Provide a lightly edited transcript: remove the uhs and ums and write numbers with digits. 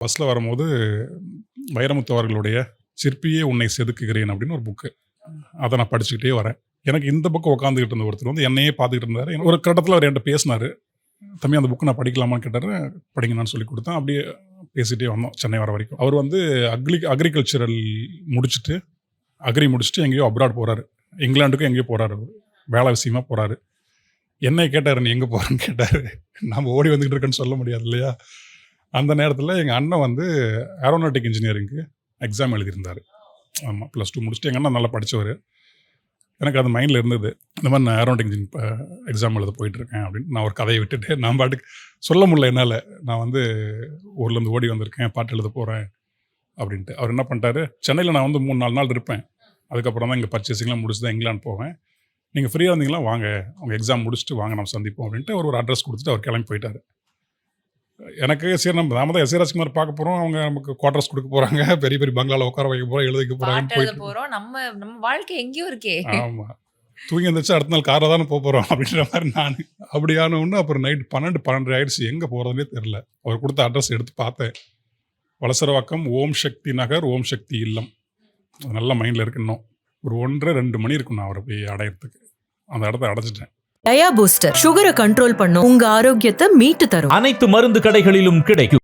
பஸ்ஸில் வரும்போது வைரமுத்து அவர்களுடைய சிற்பியே உன்னை செதுக்குகிறேன் அப்படின்னு ஒரு புக்கு. அதை நான் படிச்சுக்கிட்டே வரேன். எனக்கு இந்த பக்கம் உட்காந்துக்கிட்டு இருந்த ஒருத்தர் வந்து என்னையே பார்த்துக்கிட்டு இருந்தார். ஒரு கட்டத்தில் அவர் என்கிட்ட பேசினார். தம்பி அந்த புக்கு நான் படிக்கலாமான்னு கேட்டார். படிங்கன்னு சொல்லி கொடுத்தேன். அப்படியே பேசிகிட்டே வந்தோம் சென்னை வர வரைக்கும். அவர் வந்து அக்ரிகல்ச்சரல் முடிச்சுட்டு எங்கேயோ அப்ராட் போகிறாரு. இங்கிலாந்துக்கும் எங்கேயோ போகிறாரு. வேலை விஷயமா போகிறாரு. என்னை கேட்டார், நீ எங்கே போகிறேன்னு கேட்டார். நம்ம ஓடி வந்துக்கிட்டு இருக்கேன்னு சொல்ல முடியாது இல்லையா? அந்த நேரத்தில் எங்கள் அண்ணன் வந்து ஏரோநாட்டிக் இன்ஜினியரிங்க்கு எக்ஸாம் எழுதியிருந்தார். ஆமாம், +2 முடிச்சுட்டு எங்கள் அண்ணன் நல்லா படித்தவர். எனக்கு அது மைண்டில் இருந்தது. இந்த மாதிரி நான் ஏரோநாட்டிக் எக்ஸாம் எழுத போயிட்டுருக்கேன் அப்படின்னு. நான் ஒரு கதையை விட்டுட்டு நான் பாட்டுக்கு சொல்ல முடியல என்னால். நான் வந்து ஊர்லேருந்து ஓடி வந்திருக்கேன், பாட்டு எழுத போகிறேன் அப்படின்ட்டு. அவர் என்ன பண்ணிட்டாரு, சென்னையில் நான் வந்து 3-4 நாள் இருப்பேன். அதுக்கப்புறம் தான் இங்கே பர்ச்சேசிங்லாம் முடிச்சு தான் இங்கிலாந்து போவேன். நீங்கள் ஃப்ரீயாக இருந்தீங்களா வாங்க, உங்கள் எக்ஸாம் முடிச்சுட்டு வாங்க நம்ம சந்திப்போம் அப்படின்ட்டு ஒரு அட்ரஸ் கொடுத்துட்டு அவர் கிளம்பி போயிட்டார். எனக்கு சரி நாம தான் எஸ்.ஏ. பார்க்க போகிறோம், அவங்க நமக்கு குவார்டர்ஸ் கொடுக்க போகிறாங்க, பெரிய பெரிய பங்களாவில் உட்கார வைக்க போகிறோம், எழுத வைக்க போகிறாங்கன்னு போயிட்டு போறோம். நம்ம வாழ்க்கை எங்கேயோ இருக்கே. ஆமாம், தூங்கி எழுந்திரிச்சு அடுத்த நாள் காரில் தானே போகிறோம் அப்படின்ற மாதிரி நான் அப்படியான ஒன்று. அப்புறம் நைட் 12 ஆயிடுச்சு. எங்கே போகிறதுனே தெரில. அவர் கொடுத்த அட்ரஸ் எடுத்து பார்த்தேன். வலசரவாக்கம் ஓம் சக்தி நகர், ஓம் சக்தி இல்லம். அது நல்ல மைண்டில் இருக்கு. இன்னும் ஒரு 1:30-2 மணி இருக்கும் நான் அவரை போய் அடையிறதுக்கு. அந்த இடத்த அடைச்சிட்டேன். டயா பூஸ்டர் சுகரை கண்ட்ரோல் பண்ணும், உங்க ஆரோக்கியத்தை மீட்டு தரும். அனைத்து மருந்து கடைகளிலும் கிடைக்கும்.